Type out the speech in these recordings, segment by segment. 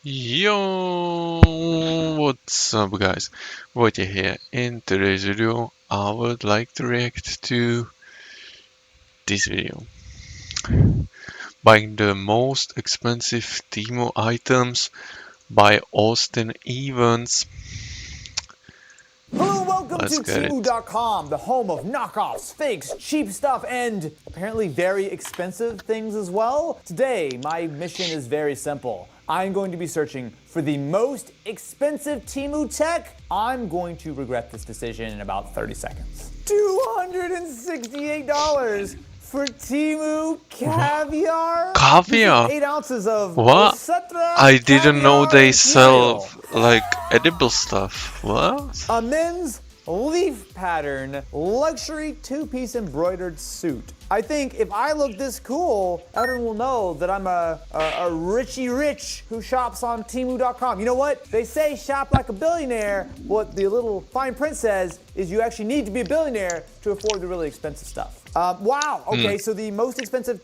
Yo, what's up guys? Vojtech here. In today's video, I would like to react to this video. Buying the most expensive Temu items by Austin Evans. Hello, welcome Let's to get it. Temu.com, the home of knockoffs, fakes, cheap stuff, and apparently very expensive things as well. Today, my mission is very simple. I'm going to be searching for the most expensive Temu tech. I'm going to regret this decision in about 30 seconds. $268 for Temu caviar? Caviar? This is 8 ounces of What? Osetra I didn't know caviar they sell imperial. like edible stuff. What? A men's leaf pattern luxury two-piece embroidered suit. I think if I look this cool, everyone will know that I'm a richy rich who shops on Temu.com. You know what? They say shop like a billionaire. What the little fine print says is you actually need to be a billionaire to afford the really expensive stuff. Wow, okay, so the most expensive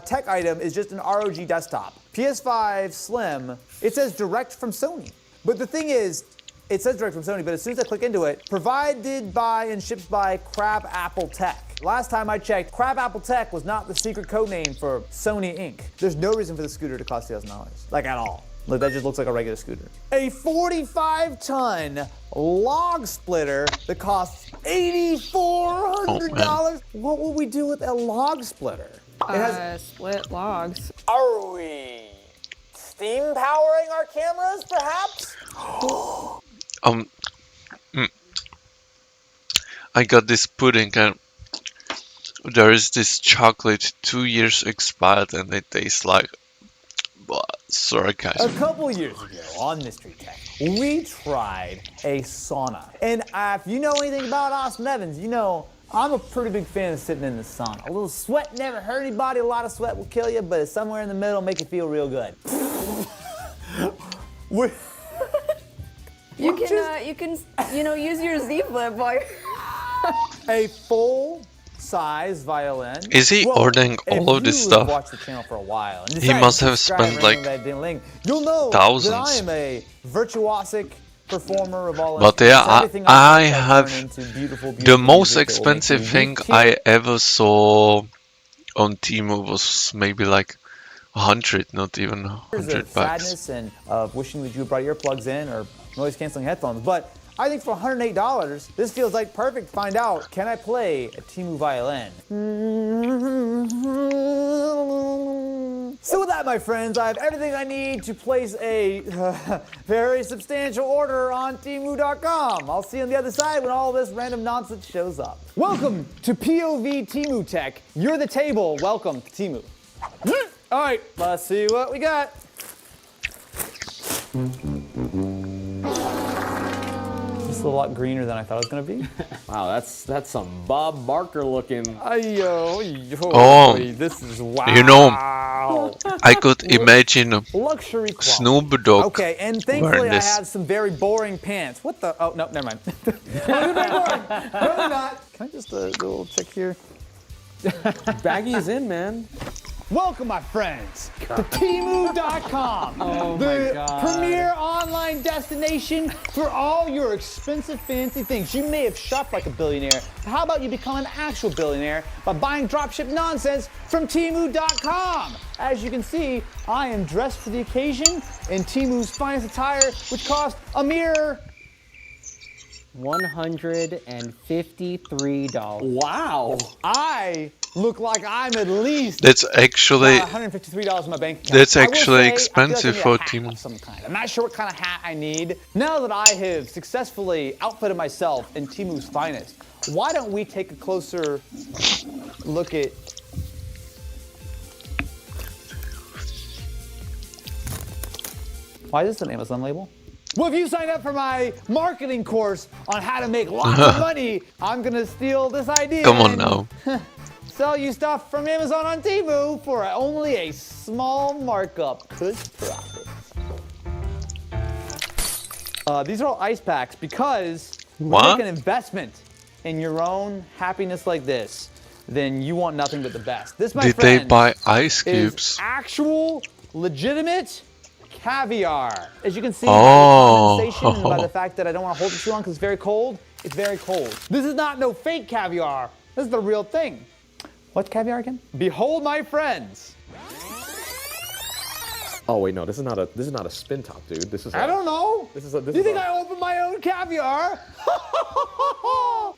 tech item is just an ROG desktop. PS5 Slim, it says direct from Sony. But the thing is, it says direct from Sony, but as soon as I click into it, provided by and shipped by Crab Apple Tech. Last time I checked, Crab Apple Tech was not the secret code name for Sony Inc. There's no reason for the scooter to cost $2,000, like at all. Like that just looks like a regular scooter. A 45-ton log splitter that costs $8,400. What will we do with a log splitter? It has split logs. Are we steam powering our cameras, perhaps? I got this pudding and there is this chocolate 2 years expired and it tastes like sorry guys. A couple years ago on Mystery Tech, we tried a sauna. And if you know anything about Austin Evans, you know I'm a pretty big fan of sitting in the sauna. A little sweat never hurt anybody. A lot of sweat will kill you, but somewhere in the middle make you feel real good. You can use your Z flip while A full-size violin. Is he ordering all of this If stuff? you've watched the channel for a while, and He must have decided to spent, subscribe like, and ring that link, you'll know thousands. that I am a virtuosic performer of all But yeah, instruments. Everything I touch turn have into beautiful, the beautiful most music that will make expensive you thing weep. I ever saw on Temu was maybe like 100, not even Years 100 of bucks. sadness and of wishing that you brought earplugs in or noise-canceling headphones, but I think for $108, this feels like perfect to find out, can I play a Temu violin? So with that, my friends, I have everything I need to place a very substantial order on Temu.com. I'll see you on the other side when all this random nonsense shows up. Welcome to POV Temu Tech. You're the table. Welcome to Temu. All right, let's see what we got. It's a lot greener than I thought it was gonna be. Wow, that's some Bob Barker looking. Oh, this is wow. you know, I could imagine Luxury quality. Snoop Dogg Okay, and wearing thankfully I this. had some very boring pants. What the? Oh no, never mind. Very boring. No, not. Can I just do a little check here? Baggy's in, man. Welcome, my friends, to Temu.com, the premier online destination for all your expensive, fancy things. You may have shopped like a billionaire, but how about you become an actual billionaire by buying dropship nonsense from Temu.com? As you can see, I am dressed for the occasion in Temu's finest attire, which cost a mere $153. Wow. I look like I'm at least That's actually $153 in my bank account. That's I will actually say, expensive I feel for like I need a hat Temu. of some kind. I'm not sure what kind of hat I need. Now that I have successfully outfitted myself in Temu's finest, why don't we take a closer look at... Why is this an Amazon label? Well, if you sign up for my marketing course on how to make lots of money, I'm gonna steal this idea. Come on and now. Sell you stuff from Amazon on Temu for only a small markup. Good profit. These are all ice packs because when you What? make an investment in your own happiness like this, then you want nothing but the best. This, my Did they friends, buy ice is cubes? actual, legitimate caviar. As you can see by Oh. the condensation and by the fact that I don't want to hold it too long because it's very cold, it's very cold. This is not no fake caviar. This is the real thing. What's caviar again? Behold my friends. Oh wait, no, this is not a spin top, dude. This is. I don't know. This Do you think I opened my own caviar?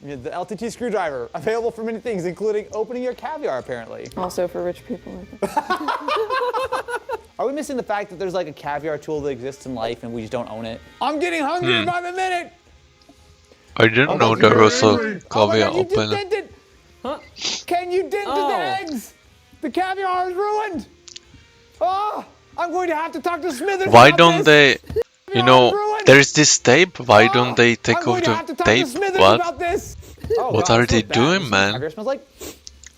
The LTT screwdriver, available for many things, including opening your caviar, apparently. Also for rich people. I think. Are we missing the fact that there's like a caviar tool that exists in life and we just don't own it? I'm getting hungry by the minute. I didn't know there was a caviar you just open. dented. Huh? Can you dent the eggs? The caviar is ruined. Oh, I'm going to have to talk to Smithers. Why about don't this. they, you know, there's this tape, why don't they take I'm going off to have to the talk tape? to Smithers What? about this. Oh, What wow, are it's they not bad. doing, This man? Caviar smells like.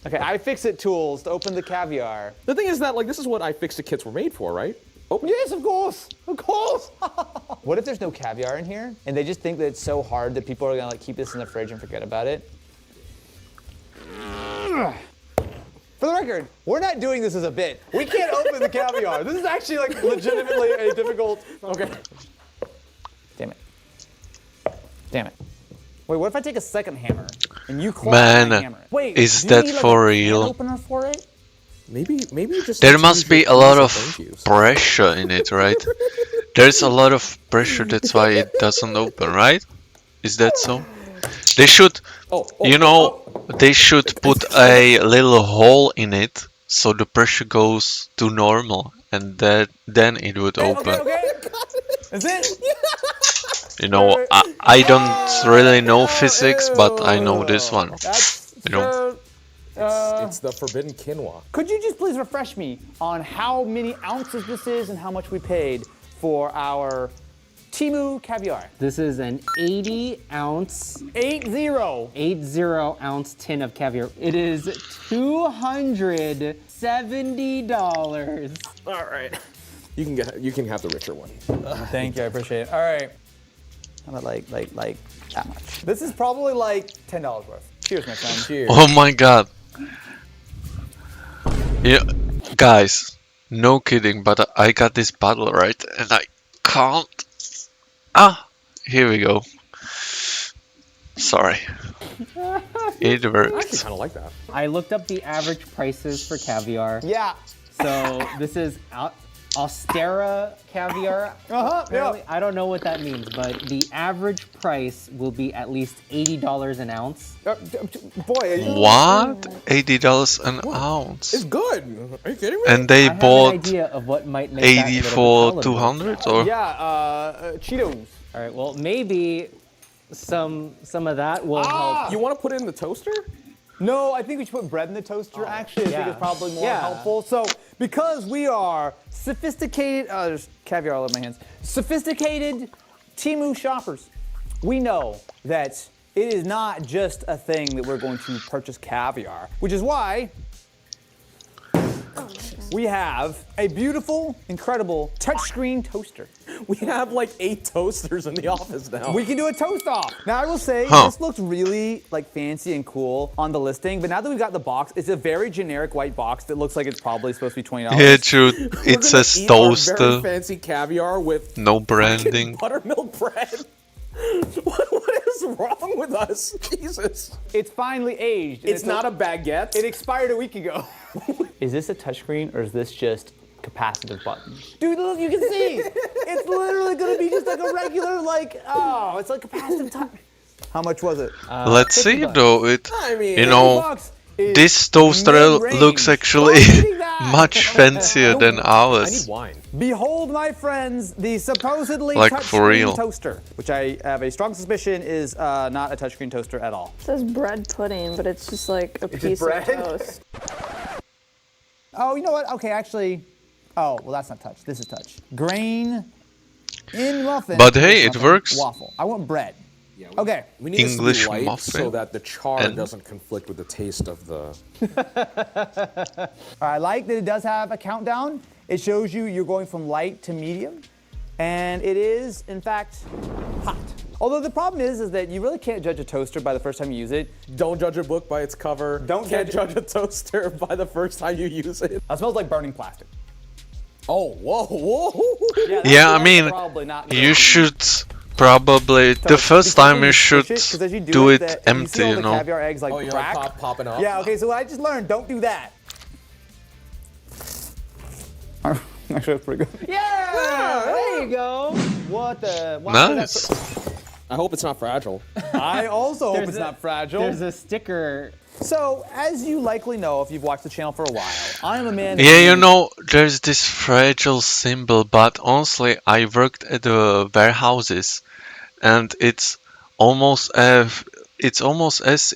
Okay, iFixit tools to open the caviar. The thing is that like this is what iFixit kits were made for, right? Open. Yes, of course, of course. What if there's no caviar in here and they just think that it's so hard that people are gonna like keep this in the fridge and forget about it? For the record, we're not doing this as a bit. We can't open the caviar. This is actually like legitimately a difficult. Okay. Damn it. Damn it. Wait, what if I take a second hammer and you claw Man, my hammer? Wait, is do you that need, like, for a can real? opener for it? Maybe you just. There need to must use be your a lot keys of and thank yous. pressure in it, right? There's a lot of pressure, that's why it doesn't open, right? Is that so? They should, you know, they should put a little hole in it so the pressure goes to normal and then it would open. Okay. Is it? You know, I don't really know physics, but I know this one. That's You know. It's the forbidden quinoa. Could you just please refresh me on how many ounces this is and how much we paid for our Temu caviar? This is an 80-ounce, 80-ounce tin of caviar. It is $270. All right. You can have the richer one. Thank you, I appreciate it. All right. How about like that much? This is probably like $10 worth. Cheers, my friend. Cheers. Oh my god. Yeah, guys, no kidding, but I got this bottle, right? And I can't. Ah, here we go. Sorry. It I works. actually kind of like that. I looked up the average prices for caviar. Yeah. So this is Austera caviar. Yeah. Apparently, I don't know what that means, but the average price will be at least $80 an ounce. Boy, are you... What? $80 an ounce. It's good. Are you kidding me? And they I have an bought idea of what might make 80 that a little for bit 200 or? Yeah, Cheetos. All right, well, maybe some of that will help. You want to put it in the toaster? No, I think we should put bread in the toaster, actually. I think yeah. it's probably more Yeah. helpful. So, because we are sophisticated, there's caviar all over my hands, sophisticated Temu shoppers, we know that it is not just a thing that we're going to purchase caviar, which is why we have a beautiful, incredible touchscreen toaster. We have like 8 toasters in the office now. We can do a toast off. Now I will say, this looks really like fancy and cool on the listing, but now that we've got the box, it's a very generic white box that looks like it's probably supposed to be $20. Yeah, true. We're It says gonna eat our very toaster, fancy caviar with no branding. buttermilk bread. What is wrong with us? Jesus. It's finally aged. and It's not a baguette. It expired a week ago. Is this a touchscreen or is this just capacitive buttons? Dude, look, you can see. It's literally gonna be just like a regular, it's like capacitive touch. How much was it? Let's see $50. though, I mean, you know, $50 is this toaster mid-range. looks actually Stop eating that. much fancier than I ours. need wine. Behold, my friends, the supposedly Like, for touchscreen real. toaster, which I have a strong suspicion is not a touchscreen toaster at all. It says bread pudding, but it's just like a piece bread? of toast. Oh, you know what? Okay, actually, well, that's not touch. This is touch. Grain in muffin. But hey, it muffin, works. Waffle. I want bread. Okay. We need this English to be light muffin. so that the char And- doesn't conflict with the taste of the. I like that it does have a countdown. It shows you're going from light to medium, and it is, in fact, hot. Although the problem is that you really can't judge a toaster by the first time you use it. Don't judge a book by its cover. Don't Can't judge- judge a toaster by the first time you use it. It smells like burning plastic. Oh, whoa, whoa. Yeah, I mean, probably not you good. should probably the first Because time when you squish should it, 'cause as you do it, it you see empty, all you the know. caviar eggs like Oh, you're crack? like popping up? Yeah, okay, so I just learned, don't do that. Actually, that's pretty good. Yeah, there you go. What the? Why did Nice. I hope it's not fragile. I also hope There's it's a- not fragile. There's a sticker. So, as you likely know if you've watched the channel for a while, I am a man. Yeah, you know, there's this fragile symbol, but honestly, I worked at the warehouses, and it's almost as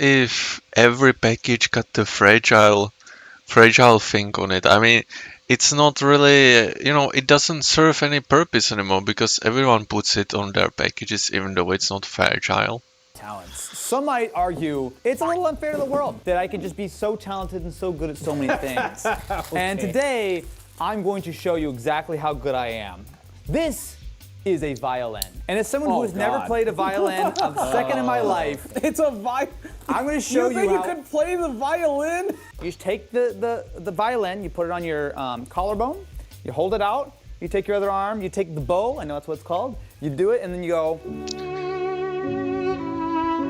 if every package got the fragile thing on it. I mean, it's not really, it doesn't serve any purpose anymore because everyone puts it on their packages, even though it's not fragile. Talents. Some might argue it's a little unfair to the world that I can just be so talented and so good at so many things. And today, I'm going to show you exactly how good I am. This is a violin. And as someone who has never played a violin a second in my life, It's a violin. I'm going to show you, think how you could play the violin? you just take the violin, you put it on your collarbone, you hold it out, you take your other arm, you take the bow, I know that's what it's called, you do it, and then you go.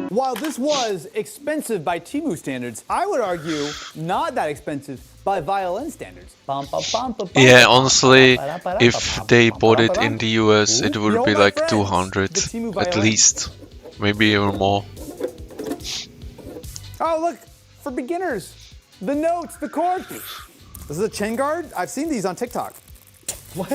While this was expensive by Temu standards, I would argue not that expensive by violin standards. Yeah, honestly, if they bought it in the US, it would be like 200 at least, maybe even more. Oh, look, for beginners, the notes, the chords. This is a chin guard. I've seen these on TikTok. What?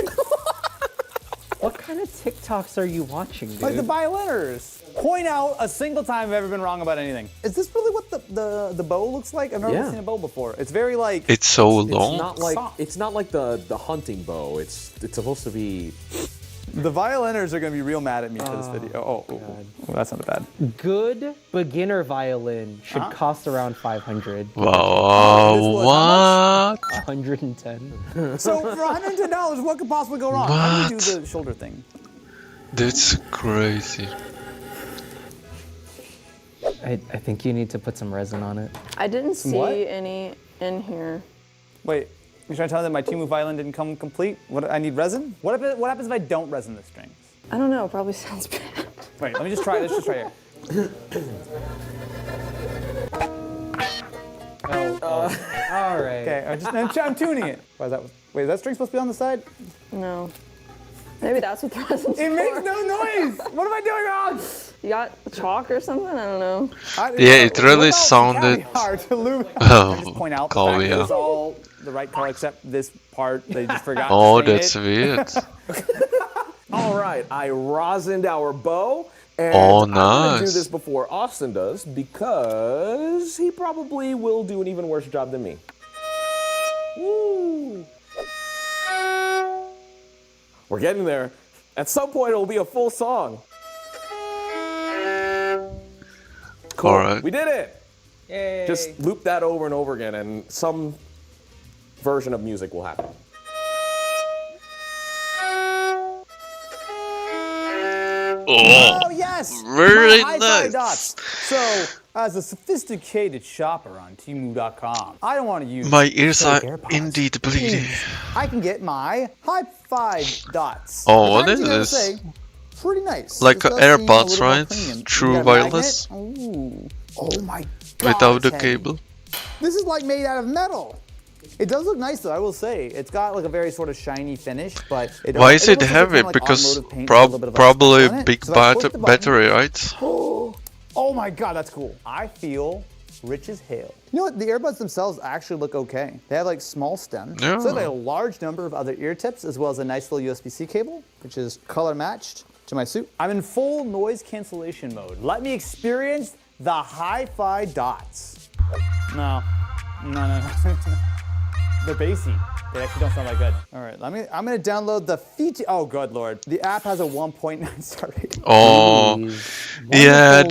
What kind of TikToks are you watching, dude? Like the violiners. Point out a single time I've ever been wrong about anything. Is this really what the bow looks like? I've never seen a bow before. It's very like. It's so long. It's not like the hunting bow. It's supposed to be. The violiners are gonna be real mad at me for this video. Oh, that's not bad. Good beginner violin should cost around 500. Wow, what? 110. So for $110, what could possibly go wrong? I'm gonna do the shoulder thing. That's crazy. I think you need to put some resin on it. I didn't see What? any in here. Wait, you're trying to tell me that my Temu violin didn't come complete? What? I need resin? What happens if I don't resin the strings? I don't know, probably sounds bad. Wait, let me just try. Let's just try here. All right. Okay, I'm tuning it. Why is that? Wait, is that string supposed to be on the side? No. Maybe that's what the resin's It makes for. no noise. What am I doing wrong? You got chalk or something? I don't know. Yeah, it really What about sounded- caviar to lube? Oh, I just point out the fact that caviar. it's all the right color except this part. They just forgot. Oh, to stain that's it. weird. All right, I rosined our bow. And Oh, I'm gonna do nice. this before Austin does because he probably will do an even worse job than me. Woo! We're getting there. At some point, it will be a full song. Cool. All right. We did it. Yay. Just loop that over and over again, and some version of music will happen. Oh, Oh yes! Very My hi-fi nice. dots. So, as a sophisticated shopper on Temu.com, I don't want to use my ears are fake AirPods. indeed bleeding. I can get my hi-fi dots. Oh, Which what I is actually gotta this? say, pretty nice. Like This does AirPods, seem a little more right? premium. True You got a wireless? magnet? Ooh. Oh my god. Without the it's heavy. cable. This is like made out of metal. It does look nice though, I will say. It's got like a very sort of shiny finish, but it Why is it looks like heavy? kinda like Because automotive paint with a little bit of a probably speck on it. big So if I push the button- battery, right? Oh my god, that's cool. I feel rich as hell. You know what? The earbuds themselves actually look okay. They have like small stems. Yeah. So they have a large number of other ear tips as well as a nice little USB-C cable, which is color matched to my suit. I'm in full noise cancellation mode. Let me experience the hi-fi dots. No. They're bassy. They actually don't sound that good. All right, I'm gonna download the feature. Oh, good lord. The app has a 1.9 star rating. Oh, These yeah. wonderful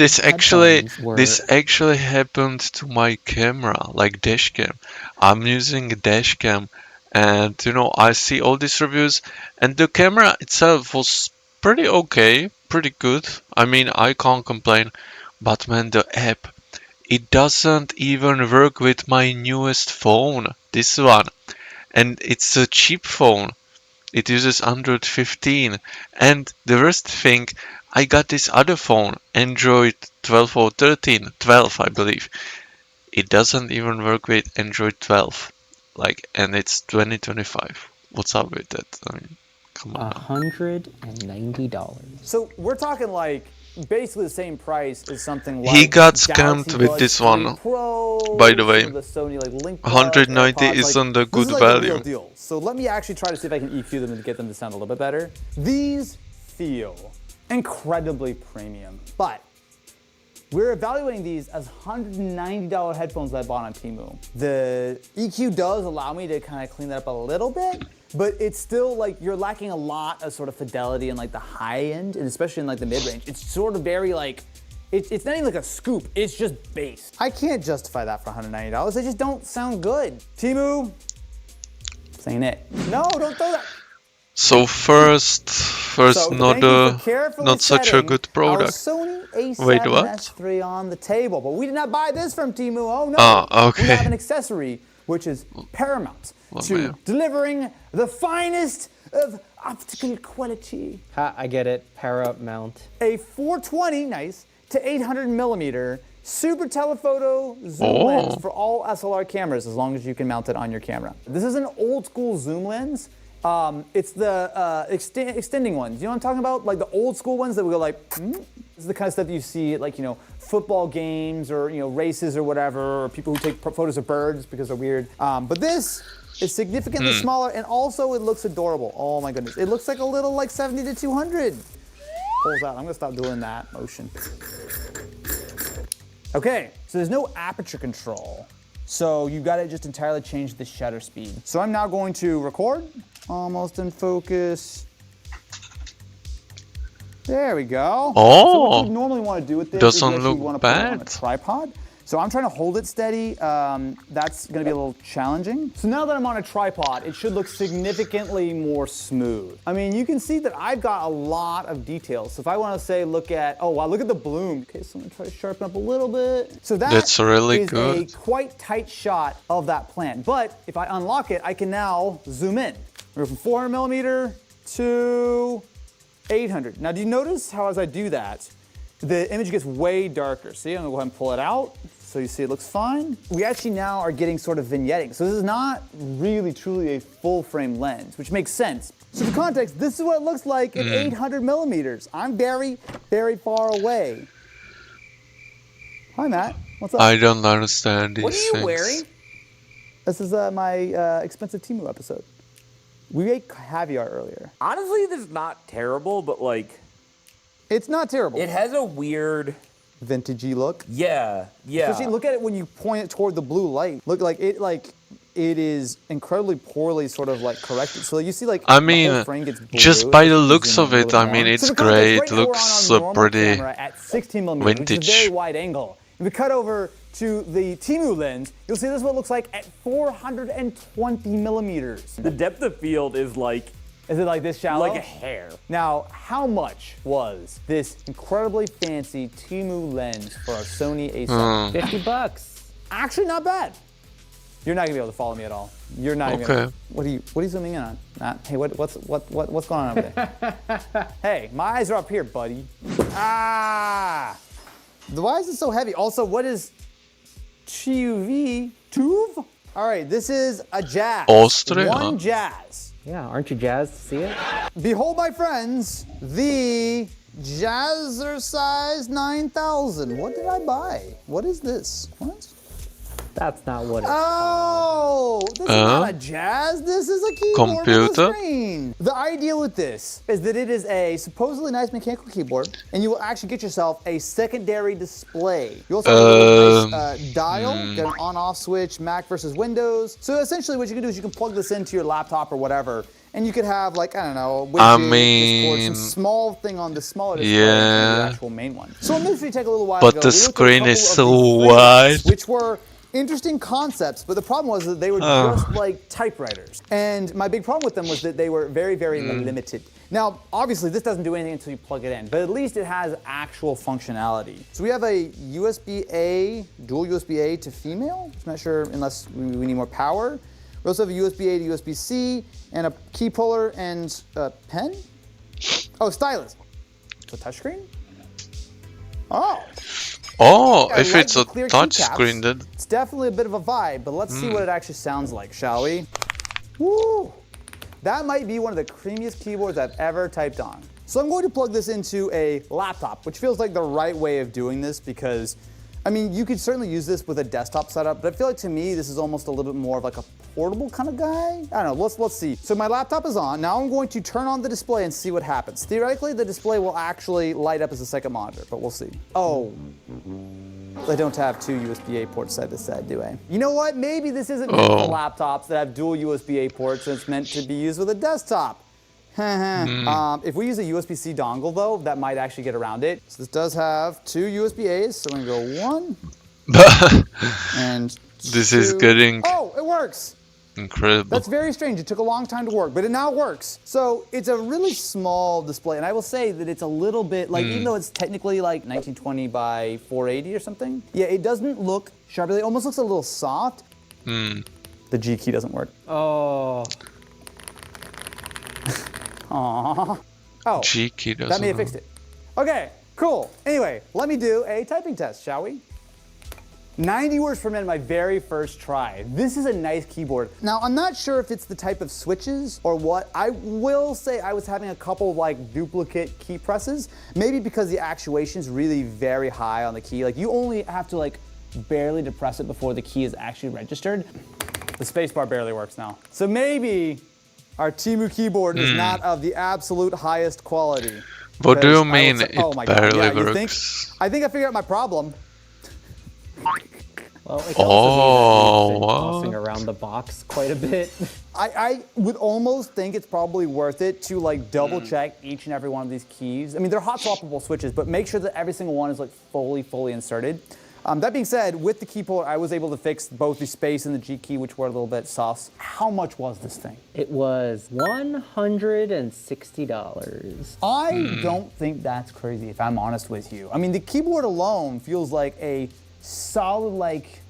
This headphones actually happened to my camera, like dash cam. I'm using a dash cam, and I see all these reviews, and the camera itself was pretty okay, pretty good. I mean, I can't complain, but man, the app, it doesn't even work with my newest phone, this one. And it's a cheap phone. It uses Android 15. And the worst thing, I got this other phone, Android 12 or 13, 12 I believe. It doesn't even work with Android 12. Like, and it's 2025. What's up with that? I mean, come on. $190. So we're talking like basically the same price as something like He got Galaxy scammed with Buds this 3 one. Pro, By the way. some of the Sony like Link 190 AirPods, isn't a this good is like value. a real deal. So let me actually try to see if I can EQ them and get them to sound a little bit better. These feel incredibly premium, but we're evaluating these as $190 headphones that I bought on Temu. The EQ does allow me to kind of clean that up a little bit, but it's still like you're lacking a lot of sort of fidelity in like the high end, and especially in like the mid-range. It's sort of very like, it's not even like a scoop, it's just bass. I can't justify that for $190. They just don't sound good. Temu, this ain't it. No, don't throw that. So first So, not such a good product. Sony A7 Wait, what? S3 on the table, but we did not buy this from Temu. Oh no! Ah, okay. We have an accessory which is paramount to man. delivering the finest of optical quality. Ha, I get it. Paramount. A 420, nice, to 800 millimeter super telephoto zoom Oh. lens for all SLR cameras, as long as you can mount it on your camera. This is an old school zoom lens. It's the extending ones. You know what I'm talking about? Like the old school ones that would go like, This is the kind of stuff you see at like, you know, football games or, you know, races or whatever, or people who take photos of birds because they're weird. But this is significantly smaller, and also it looks adorable. Oh my goodness. It looks like a little like 70 to 200. Pulls out. I'm gonna stop doing that motion. Okay, so there's no aperture control. So you gotta just entirely change the shutter speed. So I'm now going to record. Almost in focus. There we go. Oh, So what you normally want to do with this doesn't is you actually look want to put it on a bad. tripod. So I'm trying to hold it steady. That's going to be a little challenging. So now that I'm on a tripod, it should look significantly more smooth. I mean, you can see that I've got a lot of details. So if I want to say, look at, oh wow, look at the bloom. Okay, so I'm going to try to sharpen up a little bit. So That's really is good. a quite tight shot of that plant. But if I unlock it, I can now zoom in. We're from 400 millimeter to 800. Now, do you notice how as I do that, the image gets way darker? See, I'm gonna go ahead and pull it out. So you see it looks fine. We actually now are getting sort of vignetting. So this is not really truly a full frame lens, which makes sense. So for context, this is what it looks like at 800 millimeters. I'm very, very far away. Hi, Matt. What's up? I don't understand these What are you things. wearing? This is my expensive Temu episode. We ate caviar earlier. Honestly, this is not terrible, but like, It's not terrible. it has a weird, Vintagey look. yeah. Especially look at it when you point it toward the blue light. Look like it is incredibly poorly sort of like corrected. So you see like I the mean, whole frame gets blue. just by the If you looks zoom of in a it, little I more. mean, it's So for context, great. right now we're Looks on our normal pretty camera at 16 millimeters, which is a vintage. very wide angle. If we cut over to the Temu lens, you'll see this is what it looks like at 420 millimeters. The depth of field is like Is it like this shallow? a hair. Now, how much was this incredibly fancy Temu lens for our Sony A7? $50. Actually, not bad. You're not gonna be able to follow me at all. You're not even Okay. gonna, what are you zooming in on? Matt? Hey, what's going on over there? Hey, my eyes are up here, buddy. Ah! Why is it so heavy? Also, what is TUV? Tuve? All right, this is a jazz. Austria? One jazz. Yeah, aren't you jazzed to see it? Behold, my friends, the Jazzercise 9000. What did I buy? What is this? What? That's not what it's Oh, this is not a jazz. This is a keyboard with a Computer? screen. The idea with this is that it is a supposedly nice mechanical keyboard, and you will actually get yourself a secondary display. You also have a little nice, dial, get an on-off switch, Mac versus Windows. So essentially, what you can do is you can plug this into your laptop or whatever, and you could have like, I don't know, a widget, I Discord, some mean, small thing on the smaller display, yeah. the actual main one. So in this we take a little while But ago, the we looked at a screen couple is of so the wide. frames, which were interesting concepts, but the problem was that they were just like typewriters. And my big problem with them was that they were very, very limited. Now, obviously, this doesn't do anything until you plug it in, but at least it has actual functionality. So we have a USB-A, dual USB-A to female. I'm not sure unless we need more power. We also have a USB-A to USB-C and a key puller and a pen. Oh, stylus. A touchscreen? Oh. Oh, I if like it's the a clear touch keycaps. screen, then It's definitely a bit of a vibe, but let's see what it actually sounds like, shall we? Woo! That might be one of the creamiest keyboards I've ever typed on. So I'm going to plug this into a laptop, which feels like the right way of doing this because, I mean, you could certainly use this with a desktop setup, but I feel like to me, this is almost a little bit more of like a portable kind of guy. I don't know, let's see. So my laptop is on. Now I'm going to turn on the display and see what happens. Theoretically, the display will actually light up as a second monitor, but we'll see. Oh. They don't have two USB-A ports side to side, do I? You know what? Maybe this isn't meant for laptops that have dual USB-A ports and it's meant to be used with a desktop. If we use a USB-C dongle, though, that might actually get around it. So this does have two USB-As, so I'm going to go one and this is getting Oh, it works! incredible. That's very strange. It took a long time to work, but it now works. So it's a really small display, and I will say that it's a little bit, like, even though it's technically like 1920 by 480 or something, yeah, it doesn't look sharp. It almost looks a little soft. The G key doesn't work. Oh. Aww. Oh, G key doesn't. that may have fixed it. Okay, cool. Anyway, let me do a typing test, shall we? 90 words per minute, my very first try. This is a nice keyboard. Now, I'm not sure if it's the type of switches or what. I will say I was having a couple of like duplicate key presses, maybe because the actuation's really very high on the key. Like you only have to like barely depress it before the key is actually registered. The spacebar barely works now. So maybe our Temu keyboard is not of the absolute highest quality. What do you Because I mean will say- it oh my God, barely yeah, you works? I think I figured out my problem. Well, it can Oh, also be that you've been wow. tossing around the box quite a bit. I would almost think it's probably worth it to like double check each and every one of these keys. I mean, they're hot swappable switches, but make sure that every single one is like fully inserted. That being said, with the key puller, I was able to fix both the space and the G key, which were a little bit sus. How much was this thing? It was $160. I don't think that's crazy, if I'm honest with you. I mean, the keyboard alone feels like a solid, like,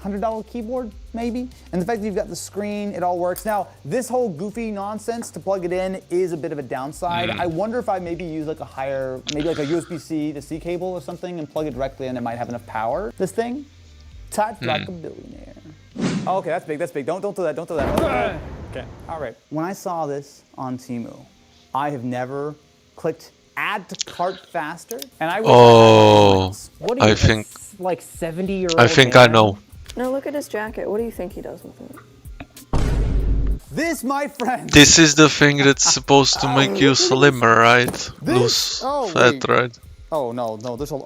$100 keyboard, maybe? And the fact that you've got the screen, it all works. Now, this whole goofy nonsense to plug it in is a bit of a downside. I wonder if I maybe use like a higher, maybe like a USB-C to C cable or something and plug it directly in, it might have enough power. This thing, typed like a billionaire. Oh, okay, that's big. Don't do that, don't do that. Okay, all right. When I saw this on Temu, I have never clicked add to cart faster, and I wish What do you I think like 70-year-old I think I man? know. No, look at his jacket. What do you think he does with it? This, my friend. This is the thing that's supposed to make you slimmer, right? Lose fat, right? Oh no, there's a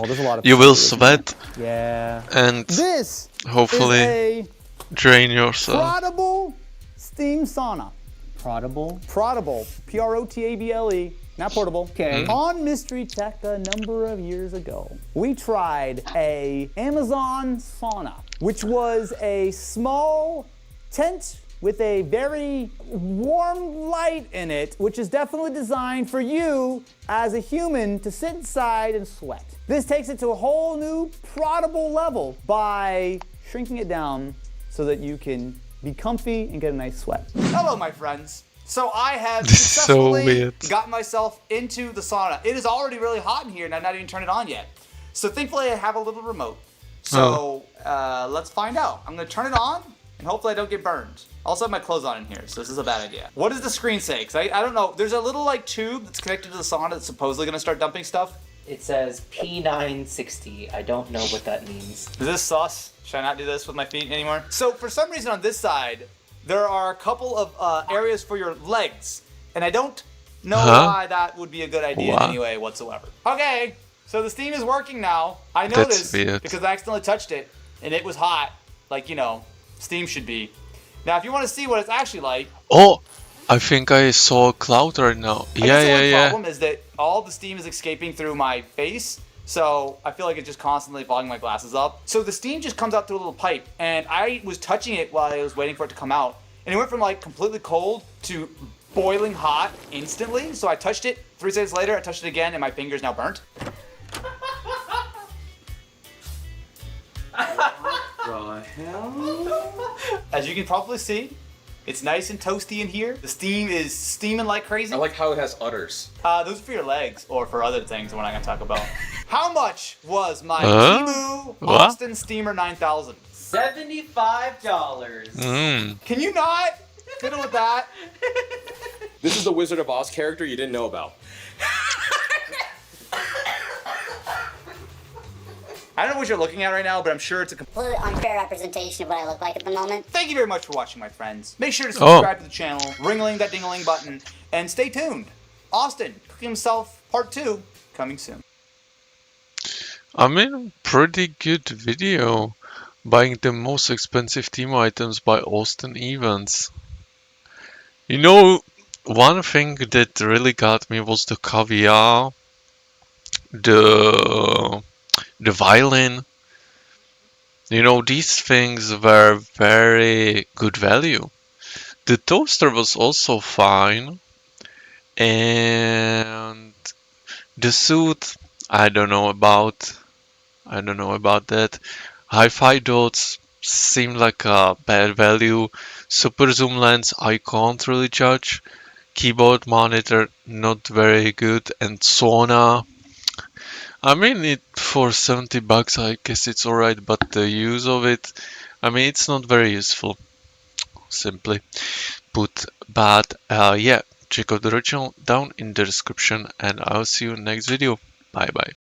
there's a lot of. You will sweat Yeah. and This hopefully is a drain yourself. Protable steam sauna. Prodigal. Protable, Protable, not portable. Okay. On Mystery Tech a number of years ago, we tried a Amazon sauna, which was a small tent with a very warm light in it, which is definitely designed for you as a human to sit inside and sweat. This takes it to a whole new protable level by shrinking it down so that you can be comfy and get a nice sweat. Hello, my friends. So I have This is so successfully weird. gotten myself into the sauna. It is already really hot in here and I've not even turned it on yet. So thankfully I have a little remote. So let's find out. I'm gonna turn it on and hopefully I don't get burned. I also have my clothes on in here, so this is a bad idea. What does the screen say? Because I don't know. There's a little like tube that's connected to the sauna that's supposedly gonna start dumping stuff. It says P960. I don't know what that means. Is this sus? Should I not do this with my feet anymore? So for some reason on this side, there are a couple of areas for your legs. And I don't know why that would be a good idea in any way whatsoever. Okay, so the steam is working now. I know That's this weird. because I accidentally touched it and it was hot, like, you know, steam should be. Now, if you want to see what it's actually like, Oh, I think I saw a cloud right now. I guess the only Yeah. problem is that all the steam is escaping through my face, so I feel like it's just constantly fogging my glasses up. So the steam just comes out through a little pipe, and I was touching it while I was waiting for it to come out, and it went from like completely cold to boiling hot instantly. So I touched it, 3 seconds later I touched it again, and my finger's now burnt. Right. As you can probably see, it's nice and toasty in here. The steam is steaming like crazy. I like how it has udders. Those are for your legs or for other things we're not gonna talk about. How much was my Huh? Temu What? Austin Steamer 9000? $75. Can you not fiddle with that? This is the Wizard of Oz character you didn't know about. I don't know what you're looking at right now, but I'm sure it's a Completely unfair representation of what I look like at the moment. Thank you very much for watching, my friends. Make sure to subscribe to the channel, ring-a-ling that ding-a-ling button, and stay tuned. Austin, cooking himself, part 2, coming soon. I mean, pretty good video. Buying the most expensive team items by Austin Evans. You know, one thing that really got me was the caviar, the violin. You know, these things were very good value. The toaster was also fine, and the suit, I don't know about that. Hi-fi dots seem like a bad value. Super zoom lens, I can't really judge. Keyboard monitor, not very good. And sauna, I mean, it for 70 bucks, I guess it's alright, but the use of it, I mean, it's not very useful. Simply put, but yeah, check out the original down in the description, and I'll see you in the next video. Bye bye.